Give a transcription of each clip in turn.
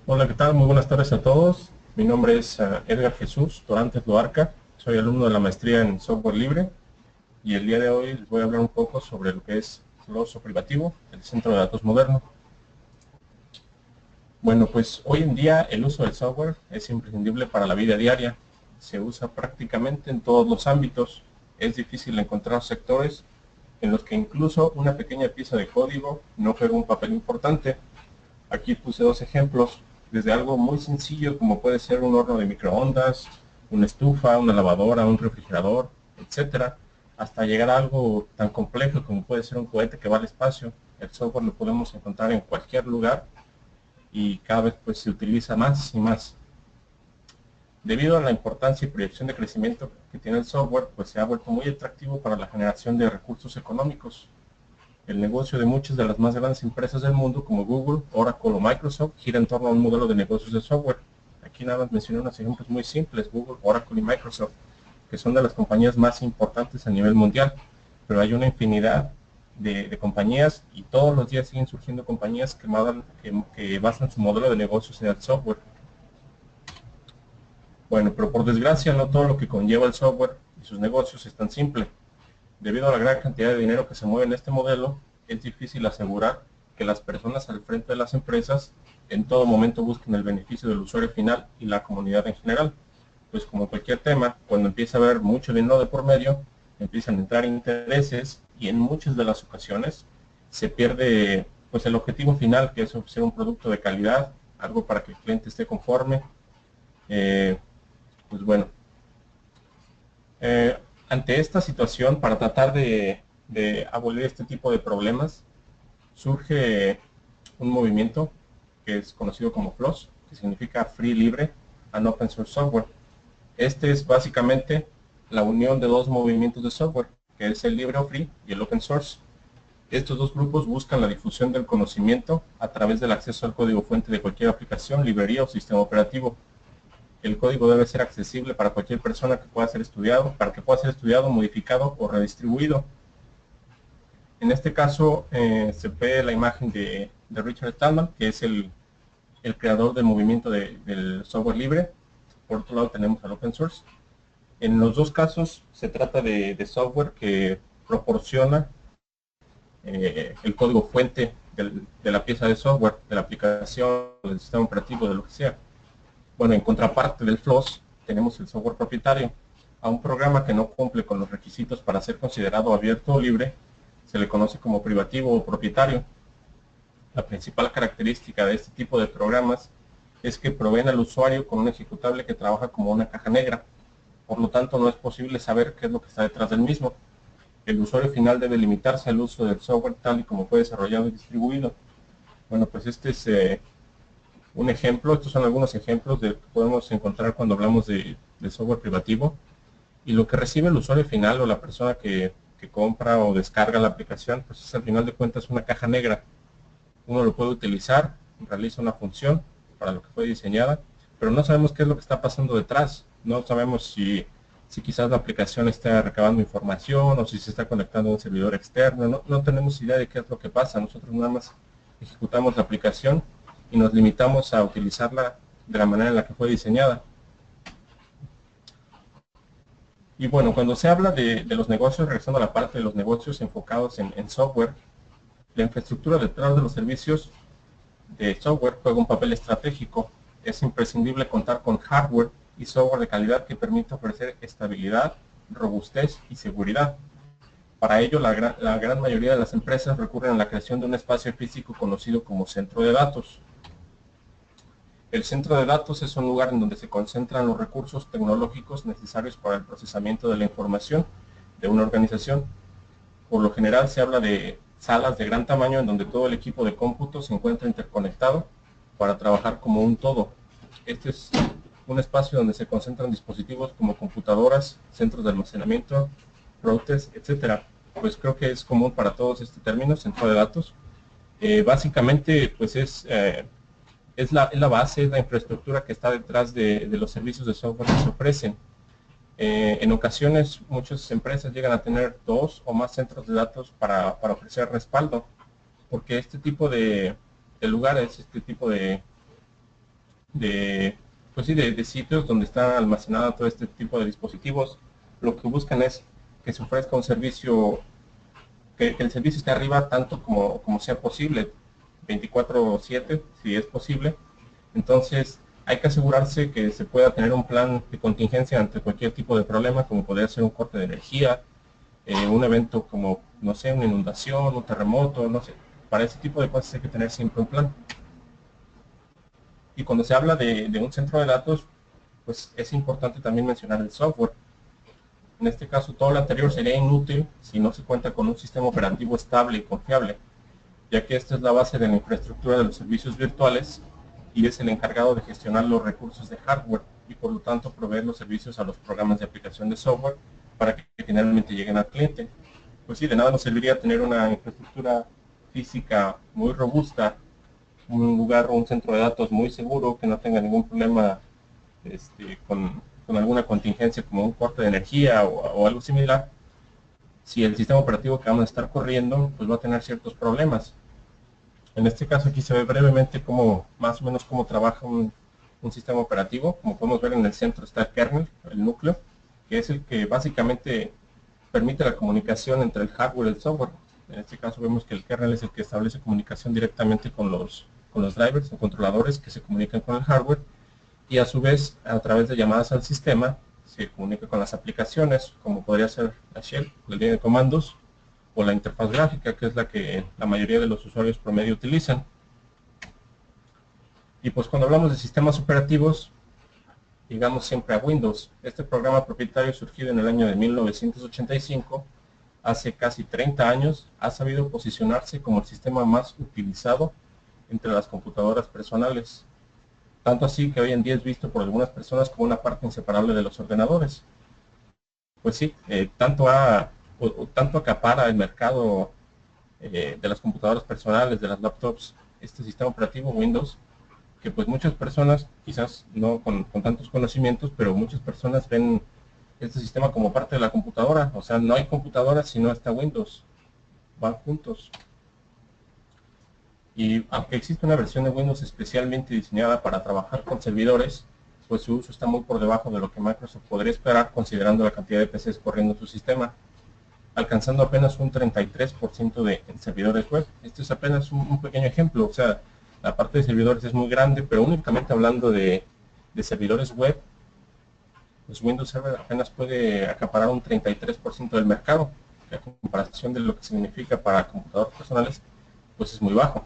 Hola, ¿qué tal? Muy buenas tardes a todos. Mi nombre es Edgar Jesús Dorantes Loarca. Soy alumno de la maestría en software libre y el día de hoy les voy a hablar un poco sobre lo que es el uso privativo, el centro de datos moderno. Bueno, pues hoy en día el uso del software es imprescindible para la vida diaria. Se usa prácticamente en todos los ámbitos. Es difícil encontrar sectores en los que incluso una pequeña pieza de código no juega un papel importante. Aquí puse dos ejemplos, desde algo muy sencillo como puede ser un horno de microondas, una estufa, una lavadora, un refrigerador, etcétera, hasta llegar a algo tan complejo como puede ser un cohete que va al espacio. El software lo podemos encontrar en cualquier lugar y cada vez pues se utiliza más y más. Debido a la importancia y proyección de crecimiento que tiene el software, pues se ha vuelto muy atractivo para la generación de recursos económicos. El negocio de muchas de las más grandes empresas del mundo, como Google, Oracle o Microsoft, gira en torno a un modelo de negocios de software. Aquí nada más mencioné unos ejemplos muy simples, Google, Oracle y Microsoft, que son de las compañías más importantes a nivel mundial, pero hay una infinidad de compañías y todos los días siguen surgiendo compañías que basan su modelo de negocios en el software. Bueno, pero por desgracia no todo lo que conlleva el software y sus negocios es tan simple. Debido a la gran cantidad de dinero que se mueve en este modelo, es difícil asegurar que las personas al frente de las empresas en todo momento busquen el beneficio del usuario final y la comunidad en general. Pues como cualquier tema, cuando empieza a haber mucho dinero de por medio, empiezan a entrar intereses y en muchas de las ocasiones se pierde pues el objetivo final, que es ofrecer un producto de calidad, algo para que el cliente esté conforme. Eh, pues bueno, eh, ante esta situación, para tratar de abolir este tipo de problemas, surge un movimiento que es conocido como FLOSS, que significa Free, Libre and Open Source Software. Este es básicamente la unión de dos movimientos de software, que es el libre o free y el open source. Estos dos grupos buscan la difusión del conocimiento a través del acceso al código fuente de cualquier aplicación, librería o sistema operativo. El código debe ser accesible para cualquier persona que pueda ser estudiado, para que pueda ser estudiado, modificado o redistribuido. En este caso se ve la imagen de Richard Stallman, que es el creador del movimiento del software libre. Por otro lado tenemos al open source. En los dos casos se trata de software que proporciona el código fuente de la pieza de software, de la aplicación, del sistema operativo, de lo que sea. Bueno, en contraparte del FLOSS tenemos el software propietario. A un programa que no cumple con los requisitos para ser considerado abierto o libre se le conoce como privativo o propietario. La principal característica de este tipo de programas es que proveen al usuario con un ejecutable que trabaja como una caja negra. Por lo tanto, no es posible saber qué es lo que está detrás del mismo. El usuario final debe limitarse al uso del software tal y como fue desarrollado y distribuido. Bueno, pues este es un ejemplo, estos son algunos ejemplos de que podemos encontrar cuando hablamos de software privativo. Y lo que recibe el usuario final o la persona que compra o descarga la aplicación, pues es al final de cuentas una caja negra. Uno lo puede utilizar, realiza una función para lo que fue diseñada, pero no sabemos qué es lo que está pasando detrás. No sabemos si quizás la aplicación está recabando información o si se está conectando a un servidor externo. No tenemos idea de qué es lo que pasa. Nosotros nada más ejecutamos la aplicación y nos limitamos a utilizarla de la manera en la que fue diseñada. Y bueno, cuando se habla de los negocios, regresando a la parte de los negocios enfocados en software, la infraestructura detrás de los servicios de software juega un papel estratégico. Es imprescindible contar con hardware y software de calidad que permita ofrecer estabilidad, robustez y seguridad. Para ello, la gran mayoría de las empresas recurren a la creación de un espacio físico conocido como centro de datos. El centro de datos es un lugar en donde se concentran los recursos tecnológicos necesarios para el procesamiento de la información de una organización. Por lo general se habla de salas de gran tamaño en donde todo el equipo de cómputo se encuentra interconectado para trabajar como un todo. Este es un espacio donde se concentran dispositivos como computadoras, centros de almacenamiento, routers, etcétera. Pues creo que es común para todos este término, centro de datos. Básicamente, pues es la base, es la infraestructura que está detrás de los servicios de software que se ofrecen. En ocasiones muchas empresas llegan a tener dos o más centros de datos para ofrecer respaldo, porque este tipo de lugares, este tipo pues sí, de sitios donde está almacenado todo este tipo de dispositivos. Lo que buscan es que se ofrezca un servicio, que el servicio esté arriba tanto como sea posible, 24/7 si es posible. Entonces hay que asegurarse que se pueda tener un plan de contingencia ante cualquier tipo de problema, como podría ser un corte de energía, un evento como, no sé, una inundación, un terremoto, no sé. Para ese tipo de cosas hay que tener siempre un plan. Y cuando se habla de un centro de datos, pues es importante también mencionar el software. En este caso, todo lo anterior sería inútil si no se cuenta con un sistema operativo estable y confiable, ya que esta es la base de la infraestructura de los servicios virtuales y es el encargado de gestionar los recursos de hardware y por lo tanto proveer los servicios a los programas de aplicación de software para que finalmente lleguen al cliente. Pues sí, de nada nos serviría tener una infraestructura física muy robusta, un lugar o un centro de datos muy seguro que no tenga ningún problema con alguna contingencia como un corte de energía o algo similar. Si el sistema operativo que vamos a estar corriendo pues va a tener ciertos problemas. En este caso aquí se ve brevemente cómo, más o menos cómo trabaja un sistema operativo. Como podemos ver, en el centro está el kernel, el núcleo, que es el que básicamente permite la comunicación entre el hardware y el software. En este caso vemos que el kernel es el que establece comunicación directamente con los drivers o controladores que se comunican con el hardware, y a su vez, a través de llamadas al sistema, se comunica con las aplicaciones, como podría ser la shell, la línea de comandos, o la interfaz gráfica, que es la que la mayoría de los usuarios promedio utilizan. Y pues cuando hablamos de sistemas operativos, digamos siempre a Windows. Este programa propietario, surgido en el año de 1985, hace casi 30 años, ha sabido posicionarse como el sistema más utilizado entre las computadoras personales. Tanto así que hoy en día es visto por algunas personas como una parte inseparable de los ordenadores. Pues sí, tanto acapara el mercado de las computadoras personales, de las laptops, este sistema operativo Windows, que pues muchas personas, quizás no con tantos conocimientos, pero muchas personas ven este sistema como parte de la computadora. O sea, no hay computadora si no está Windows, van juntos. Y aunque existe una versión de Windows especialmente diseñada para trabajar con servidores, pues su uso está muy por debajo de lo que Microsoft podría esperar considerando la cantidad de PCs corriendo en su sistema, alcanzando apenas un 33% de servidores web. Este es apenas un pequeño ejemplo. O sea, la parte de servidores es muy grande, pero únicamente hablando de servidores web, pues Windows Server apenas puede acaparar un 33% del mercado, que a comparación de lo que significa para computadores personales, pues es muy bajo.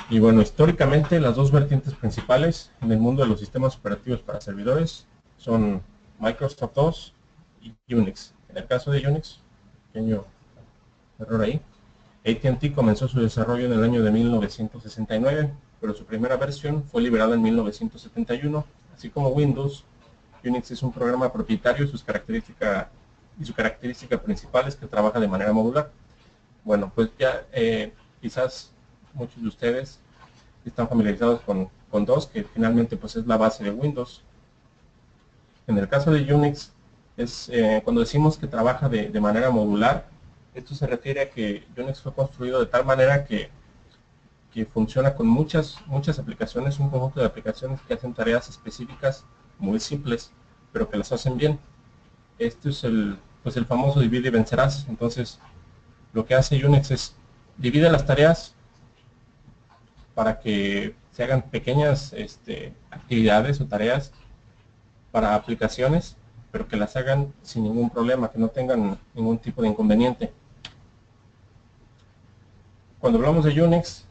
Y bueno, históricamente las dos vertientes principales en el mundo de los sistemas operativos para servidores son Microsoft 2 y Unix. En el caso de Unix, pequeño error ahí, AT&T comenzó su desarrollo en el año de 1969, pero su primera versión fue liberada en 1971. Así como Windows, Unix es un programa propietario y su característica principal es que trabaja de manera modular. Bueno, pues ya quizás muchos de ustedes están familiarizados con DOS, que finalmente pues es la base de Windows. En el caso de Unix, cuando decimos que trabaja de manera modular, esto se refiere a que Unix fue construido de tal manera que funciona con muchas aplicaciones, un conjunto de aplicaciones que hacen tareas específicas muy simples, pero que las hacen bien. Esto es el famoso divide y vencerás. Entonces, lo que hace Unix es divide las tareas para que se hagan pequeñas actividades o tareas para aplicaciones, pero que las hagan sin ningún problema, que no tengan ningún tipo de inconveniente. Cuando hablamos de Unix,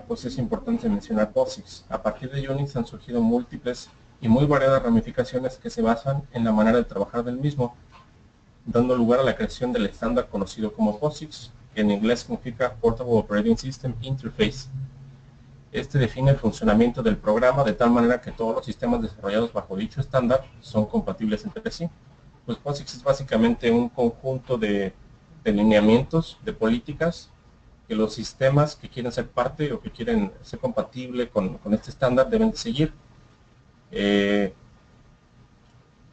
pues es importante mencionar POSIX. A partir de Unix han surgido múltiples y muy variadas ramificaciones que se basan en la manera de trabajar del mismo, dando lugar a la creación del estándar conocido como POSIX, que en inglés significa Portable Operating System Interface. Este define el funcionamiento del programa de tal manera que todos los sistemas desarrollados bajo dicho estándar son compatibles entre sí. Pues POSIX es básicamente un conjunto de lineamientos, de políticas, que los sistemas que quieren ser parte o que quieren ser compatible con este estándar deben de seguir.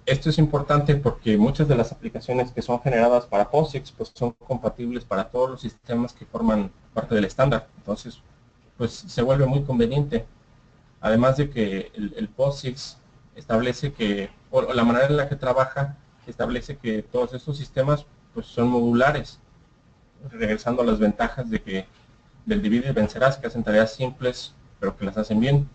Esto es importante porque muchas de las aplicaciones que son generadas para POSIX pues son compatibles para todos los sistemas que forman parte del estándar. Entonces, pues se vuelve muy conveniente. Además de que el POSIX establece que, o la manera en la que trabaja, establece que todos estos sistemas pues son modulares, regresando a las ventajas de que del divide y vencerás, que hacen tareas simples, pero que las hacen bien.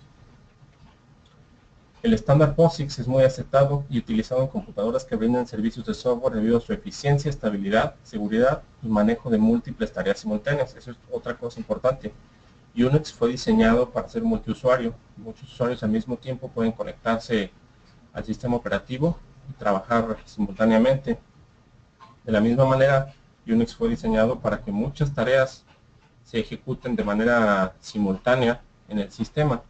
El estándar POSIX es muy aceptado y utilizado en computadoras que brindan servicios de software debido a su eficiencia, estabilidad, seguridad y manejo de múltiples tareas simultáneas. Eso es otra cosa importante. Unix fue diseñado para ser multiusuario. Muchos usuarios al mismo tiempo pueden conectarse al sistema operativo y trabajar simultáneamente. De la misma manera, Unix fue diseñado para que muchas tareas se ejecuten de manera simultánea en el sistema.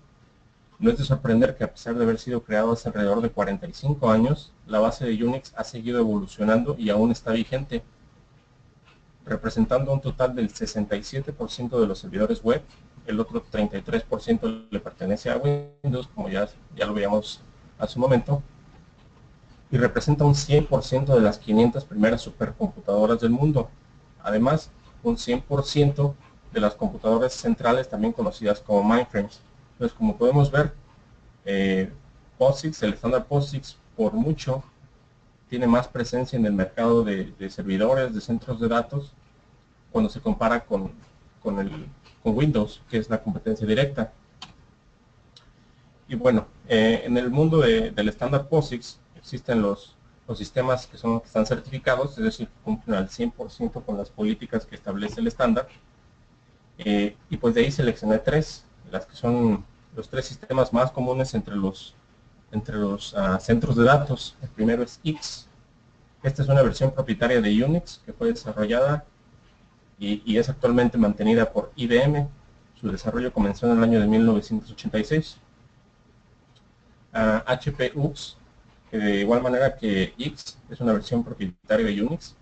No es de sorprender que a pesar de haber sido creado hace alrededor de 45 años, la base de Unix ha seguido evolucionando y aún está vigente, representando un total del 67% de los servidores web. El otro 33% le pertenece a Windows, como ya lo veíamos hace un momento, y representa un 100% de las 500 primeras supercomputadoras del mundo. Además, un 100% de las computadoras centrales, también conocidas como mainframes. Entonces, como podemos ver, POSIX, el estándar POSIX, por mucho, tiene más presencia en el mercado de servidores, de centros de datos, cuando se compara con Windows, que es la competencia directa. Y bueno, en el mundo del estándar POSIX existen los sistemas que están certificados, es decir, cumplen al 100% con las políticas que establece el estándar. Y pues de ahí seleccioné tres, las que son los tres sistemas más comunes entre los centros de datos. El primero es X. Esta es una versión propietaria de Unix que fue desarrollada y es actualmente mantenida por IBM. Su desarrollo comenzó en el año de 1986. HP UX, que de igual manera que X, es una versión propietaria de Unix,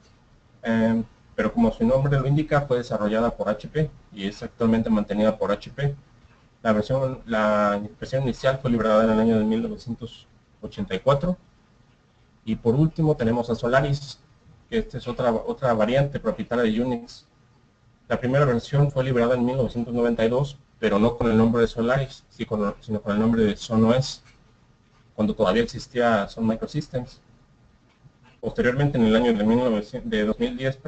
pero como su nombre lo indica, fue desarrollada por HP y es actualmente mantenida por HP. La versión inicial fue liberada en el año de 1984. Y por último tenemos a Solaris, que esta es otra variante propietaria de Unix. La primera versión fue liberada en 1992, pero no con el nombre de Solaris, sino con el nombre de Sun OS, cuando todavía existía Sun Microsystems. Posteriormente, en el año de 2010,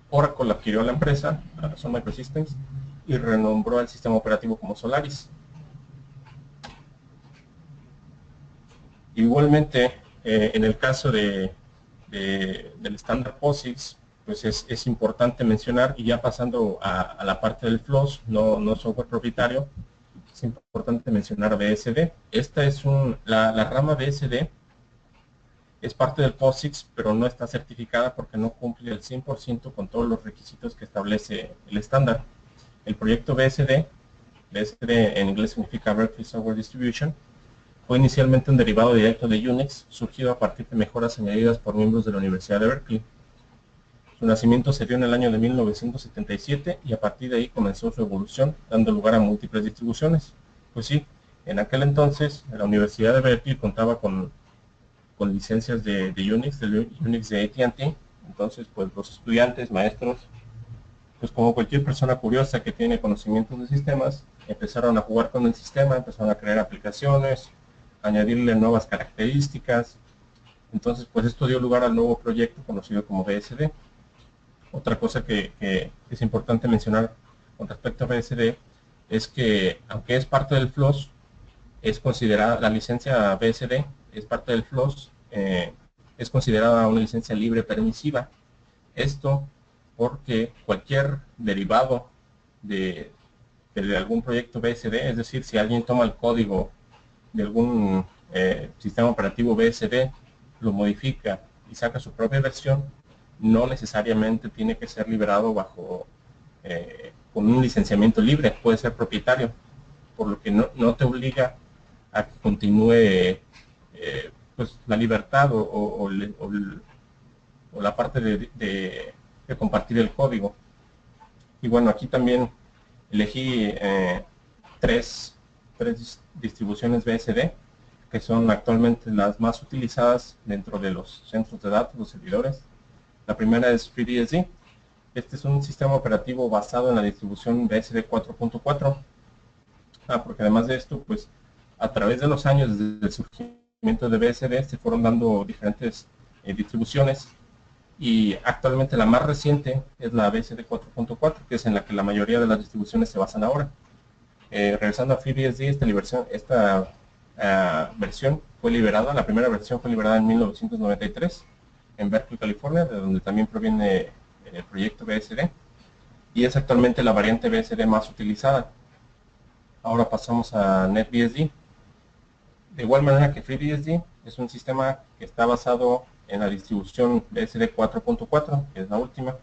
Oracle adquirió la empresa, Sun Microsystems, y renombró el sistema operativo como Solaris. Igualmente, en el caso del estándar POSIX, pues es importante mencionar, y ya pasando a la parte del FLOSS, no software propietario, es importante mencionar BSD. Esta es la rama BSD, es parte del POSIX, pero no está certificada porque no cumple al 100% con todos los requisitos que establece el estándar. El proyecto BSD en inglés significa Berkeley Software Distribution, fue inicialmente un derivado directo de Unix, surgido a partir de mejoras añadidas por miembros de la Universidad de Berkeley. Su nacimiento se dio en el año de 1977 y a partir de ahí comenzó su evolución, dando lugar a múltiples distribuciones. Pues sí, en aquel entonces la Universidad de Berkeley contaba con licencias de Unix, del Unix de AT&T. Entonces, pues los estudiantes, maestros, pues como cualquier persona curiosa que tiene conocimientos de sistemas, empezaron a jugar con el sistema, empezaron a crear aplicaciones, añadirle nuevas características. Entonces, pues esto dio lugar al nuevo proyecto conocido como BSD. Otra cosa que es importante mencionar con respecto a BSD es que, aunque es parte del FLOSS, es considerada, la licencia BSD es parte del FLOSS, es considerada una licencia libre permisiva. Esto porque cualquier derivado de algún proyecto BSD, es decir, si alguien toma el código de algún sistema operativo BSD, lo modifica y saca su propia versión, no necesariamente tiene que ser liberado con un licenciamiento libre, puede ser propietario, por lo que no te obliga a que continúe pues la libertad o la parte de compartir el código. Y bueno, aquí también elegí tres distribuciones BSD, que son actualmente las más utilizadas dentro de los centros de datos, los servidores. La primera es FreeBSD, Este es un sistema operativo basado en la distribución BSD 4.4. Porque además de esto, pues a través de los años, desde el surgimiento de BSD, se fueron dando diferentes distribuciones, y actualmente la más reciente es la BSD 4.4, que es en la que la mayoría de las distribuciones se basan ahora. Regresando a FreeBSD, esta versión fue liberada, la primera versión fue liberada en 1993 en Berkeley, California, de donde también proviene el proyecto BSD, y es actualmente la variante BSD más utilizada. Ahora pasamos a NetBSD. De igual manera que FreeBSD, es un sistema que está basado en la distribución BSD 4.4, que es la última.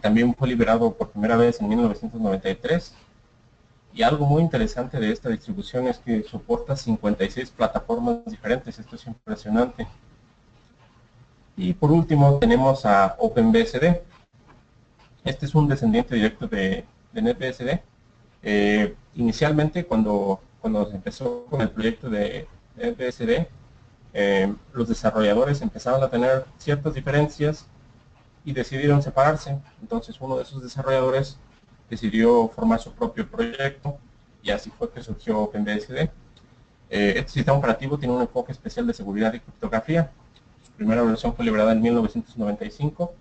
También fue liberado por primera vez en 1993. Y algo muy interesante de esta distribución es que soporta 56 plataformas diferentes. Esto es impresionante. Y por último tenemos a OpenBSD. Este es un descendiente directo de NetBSD. Inicialmente, cuando se empezó con el proyecto de NetBSD, los desarrolladores empezaron a tener ciertas diferencias y decidieron separarse. Entonces uno de esos desarrolladores decidió formar su propio proyecto, y así fue que surgió OpenBSD. Este sistema operativo tiene un enfoque especial de seguridad y criptografía. Su primera versión fue liberada en 1995,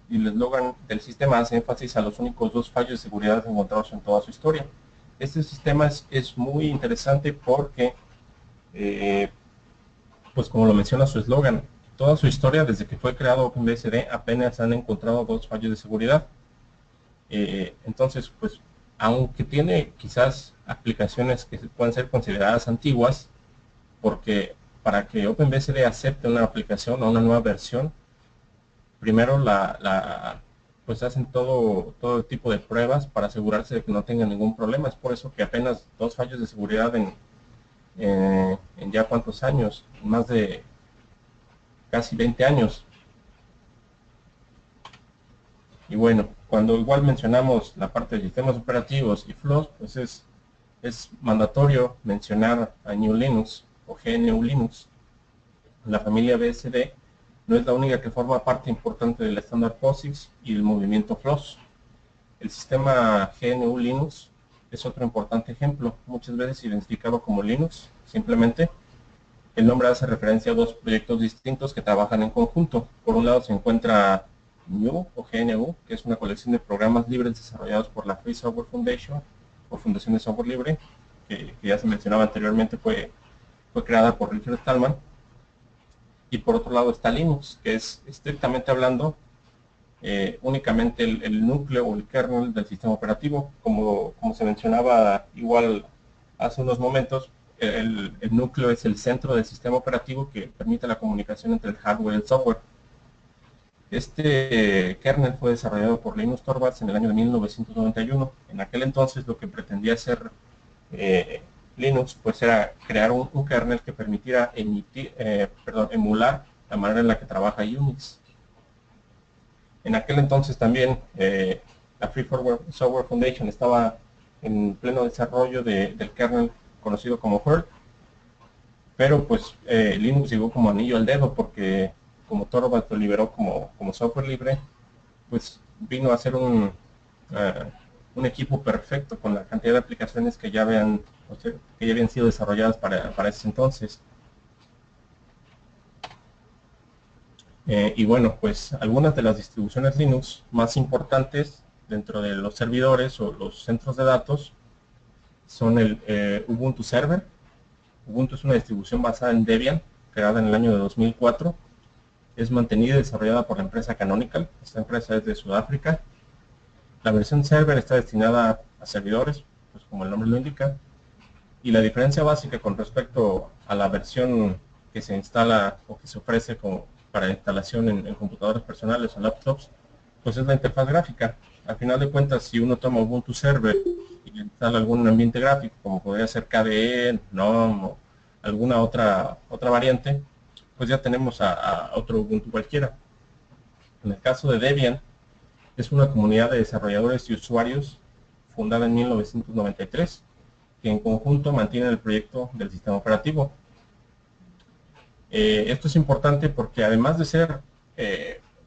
y el eslogan del sistema hace énfasis a los únicos 2 fallos de seguridad encontrados en toda su historia. Este sistema es muy interesante porque, pues como lo menciona su eslogan, toda su historia, desde que fue creado OpenBSD, apenas han encontrado 2 fallos de seguridad. Entonces, pues, aunque tiene quizás aplicaciones que pueden ser consideradas antiguas, porque para que OpenBSD acepte una aplicación o una nueva versión, primero pues hacen todo tipo de pruebas para asegurarse de que no tenga ningún problema. Es por eso que apenas 2 fallos de seguridad en ya cuántos años, más de casi 20 años. Y bueno, cuando igual mencionamos la parte de sistemas operativos y FLOSS, pues es mandatorio mencionar a GNU Linux o GNU Linux. La familia BSD no es la única que forma parte importante del estándar POSIX y el movimiento FLOSS. El sistema GNU Linux es otro importante ejemplo, muchas veces identificado como Linux. Simplemente el nombre hace referencia a 2 proyectos distintos que trabajan en conjunto. Por un lado se encuentra GNU o GNU, que es una colección de programas libres desarrollados por la Free Software Foundation o Fundación de Software Libre, que ya se mencionaba anteriormente, fue creada por Richard Stallman. Y por otro lado está Linux, que es, estrictamente hablando, únicamente el núcleo o el kernel del sistema operativo. Como se mencionaba igual hace unos momentos, el núcleo es el centro del sistema operativo que permite la comunicación entre el hardware y el software. Este kernel fue desarrollado por Linus Torvalds en el año de 1991. En aquel entonces lo que pretendía hacer Linux pues era crear un kernel que permitiera emular la manera en la que trabaja Unix. En aquel entonces también la Free Software Foundation estaba en pleno desarrollo del kernel conocido como Perl, pero pues Linux llegó como anillo al dedo, porque como Torvalds lo liberó como software libre, pues vino a ser un equipo perfecto con la cantidad de aplicaciones que ya habían sido desarrolladas para ese entonces. Y bueno, pues algunas de las distribuciones Linux más importantes dentro de los servidores o los centros de datos son el Ubuntu Server. Ubuntu es una distribución basada en Debian, creada en el año de 2004. Es mantenida y desarrollada por la empresa Canonical. Esta empresa es de Sudáfrica. La versión server está destinada a servidores, pues como el nombre lo indica. Y la diferencia básica con respecto a la versión que se instala o que se ofrece para instalación en computadores personales o laptops, pues es la interfaz gráfica. Al final de cuentas, si uno toma Ubuntu Server y instala algún ambiente gráfico, como podría ser KDE, GNOME o alguna otra variante, pues ya tenemos a otro Ubuntu cualquiera. En el caso de Debian, es una comunidad de desarrolladores y usuarios fundada en 1993, que en conjunto mantienen el proyecto del sistema operativo. Esto es importante porque además de ser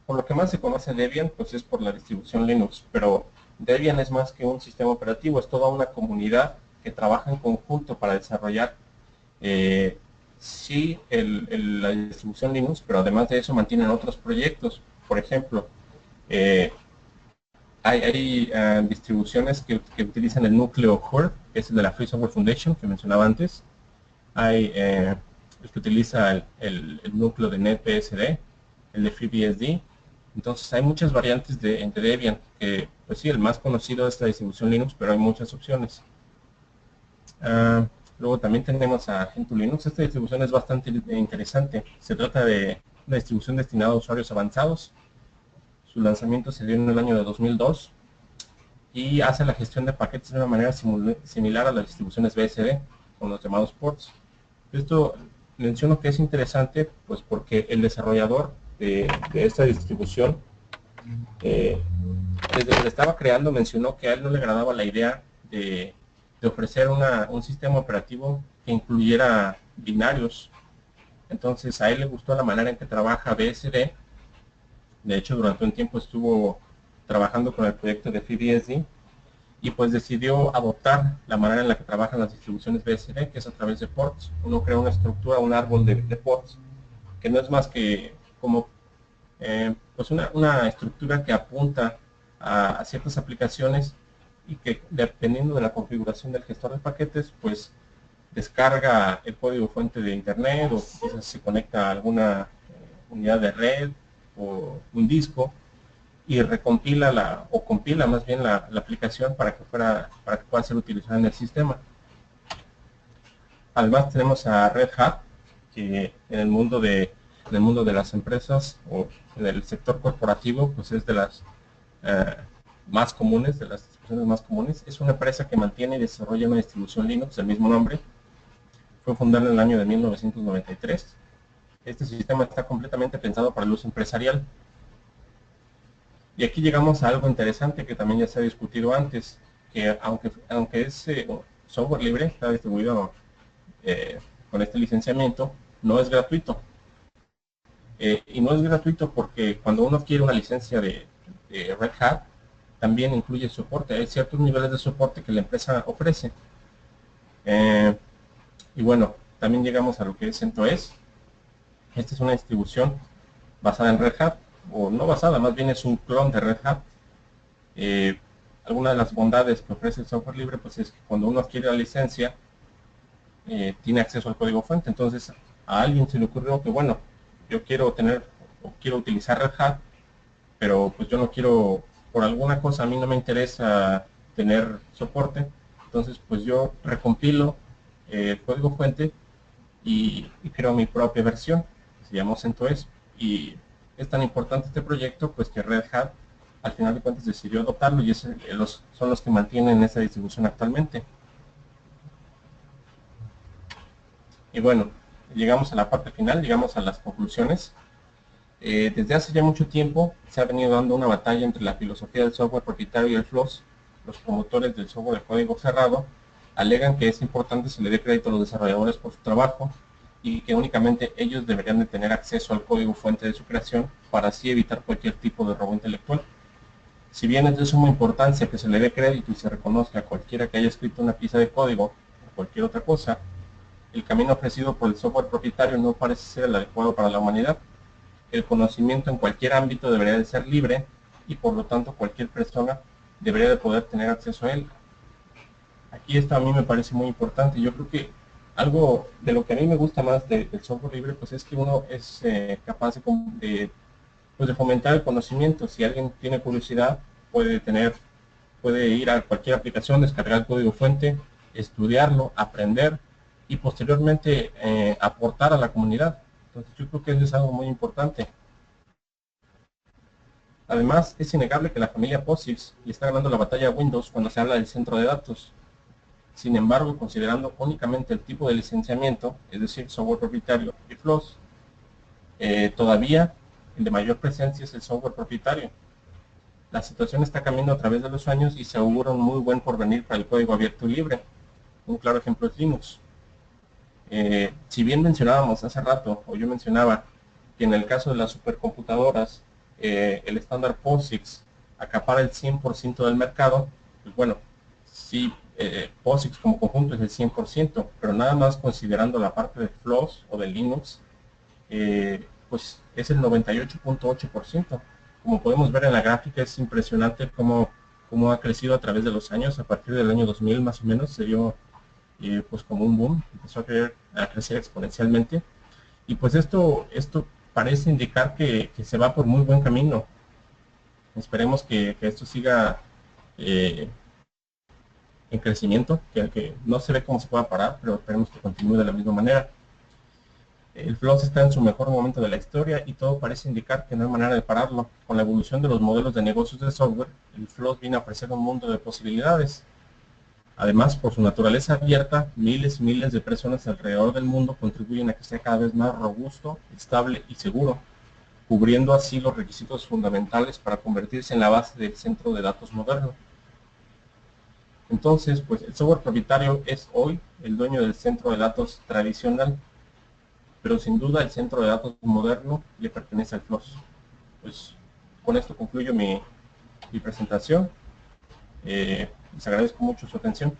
Por lo que más se conoce Debian, pues es por la distribución Linux, pero Debian es más que un sistema operativo, es toda una comunidad que trabaja en conjunto para desarrollar eh, sí la distribución Linux, pero además de eso mantienen otros proyectos. Por ejemplo, eh, hay distribuciones que utilizan el núcleo core, que es el de la Free Software Foundation que mencionaba antes. Hay el que utiliza el núcleo de NetBSD, el de FreeBSD. Entonces hay muchas variantes de Debian, que pues sí, el más conocido es la distribución Linux, pero hay muchas opciones. Luego también tenemos a Gentoo Linux. Esta distribución es bastante interesante. Se trata de una distribución destinada a usuarios avanzados. Su lanzamiento se dio en el año de 2002 y hace la gestión de paquetes de una manera similar a las distribuciones BSD con los llamados ports. Esto menciono que es interesante pues porque el desarrollador de esta distribución desde que la estaba creando mencionó que a él no le agradaba la idea de ofrecer un sistema operativo que incluyera binarios. Entonces a él le gustó la manera en que trabaja BSD. De hecho, durante un tiempo estuvo trabajando con el proyecto de FreeBSD y pues decidió adoptar la manera en la que trabajan las distribuciones BSD, que es a través de ports. Uno crea una estructura, un árbol de ports, que no es más que como pues una estructura que apunta a ciertas aplicaciones y que dependiendo de la configuración del gestor de paquetes, pues descarga el código fuente de internet o quizás se conecta a alguna unidad de red o un disco y recompila o compila más bien la aplicación para que pueda ser utilizada en el sistema. Además tenemos a Red Hat, que en el mundo de las empresas o en el sector corporativo, pues es de las más comunes, de las distribuciones más comunes. Es una empresa que mantiene y desarrolla una distribución Linux del mismo nombre. Fue fundada en el año de 1993. Este sistema está completamente pensado para el uso empresarial. Y aquí llegamos a algo interesante que también ya se ha discutido antes, que aunque es software libre, está distribuido con este licenciamiento, no es gratuito. Y no es gratuito porque cuando uno quiere una licencia de Red Hat, también incluye soporte. Hay ciertos niveles de soporte que la empresa ofrece. Y bueno, también llegamos a lo que es CentOS. Esta es una distribución basada en Red Hat, o no basada, más bien es un clon de Red Hat. Alguna de las bondades que ofrece el software libre pues es que cuando uno adquiere la licencia tiene acceso al código fuente. Entonces a alguien se le ocurrió que bueno, yo quiero tener o quiero utilizar Red Hat, pero pues yo no quiero, por alguna cosa a mí no me interesa tener soporte, entonces pues yo recompilo el código fuente y creo mi propia versión, que se llama CentOS, y es tan importante este proyecto pues que Red Hat al final de cuentas decidió adoptarlo y son los que mantienen esa distribución actualmente. Y bueno, llegamos a la parte final, llegamos a las conclusiones. Desde hace ya mucho tiempo se ha venido dando una batalla entre la filosofía del software propietario y el FLOSS. Los promotores del software de código cerrado alegan que es importante se le dé crédito a los desarrolladores por su trabajo y que únicamente ellos deberían de tener acceso al código fuente de su creación para así evitar cualquier tipo de robo intelectual. Si bien es de suma importancia que se le dé crédito y se reconozca a cualquiera que haya escrito una pieza de código o cualquier otra cosa, el camino ofrecido por el software propietario no parece ser el adecuado para la humanidad. El conocimiento en cualquier ámbito debería de ser libre y por lo tanto cualquier persona debería de poder tener acceso a él. Aquí esto a mí me parece muy importante. Yo creo que algo de lo que a mí me gusta más del software libre pues es que uno es capaz pues de fomentar el conocimiento. Si alguien tiene curiosidad puede ir a cualquier aplicación, descargar el código fuente, estudiarlo, aprender y posteriormente aportar a la comunidad. Entonces yo creo que eso es algo muy importante. Además, es innegable que la familia POSIX le está ganando la batalla a Windows cuando se habla del centro de datos. Sin embargo, considerando únicamente el tipo de licenciamiento, es decir, software propietario y FLOSS, todavía el de mayor presencia es el software propietario. La situación está cambiando a través de los años y se augura un muy buen porvenir para el código abierto y libre. Un claro ejemplo es Linux. Si bien mencionábamos hace rato, o yo mencionaba, que en el caso de las supercomputadoras el estándar POSIX acapara el 100% del mercado, pues bueno, sí, POSIX como conjunto es el 100%, pero nada más considerando la parte de FLOSS o de Linux, pues es el 98.8%. Como podemos ver en la gráfica, es impresionante cómo ha crecido a través de los años. A partir del año 2000 más o menos se dio pues como un boom, empezó a crecer exponencialmente. Y pues esto parece indicar que se va por muy buen camino. Esperemos que esto siga eh, en crecimiento, que no se ve cómo se pueda parar, pero esperemos que continúe de la misma manera. El FLOSS está en su mejor momento de la historia y todo parece indicar que no hay manera de pararlo. Con la evolución de los modelos de negocios de software, el FLOSS viene a ofrecer un mundo de posibilidades. Además, por su naturaleza abierta, miles y miles de personas alrededor del mundo contribuyen a que sea cada vez más robusto, estable y seguro, cubriendo así los requisitos fundamentales para convertirse en la base del centro de datos moderno. Entonces, pues el software propietario es hoy el dueño del centro de datos tradicional, pero sin duda el centro de datos moderno le pertenece al FLOSS. Pues con esto concluyo mi presentación. Les agradezco mucho su atención.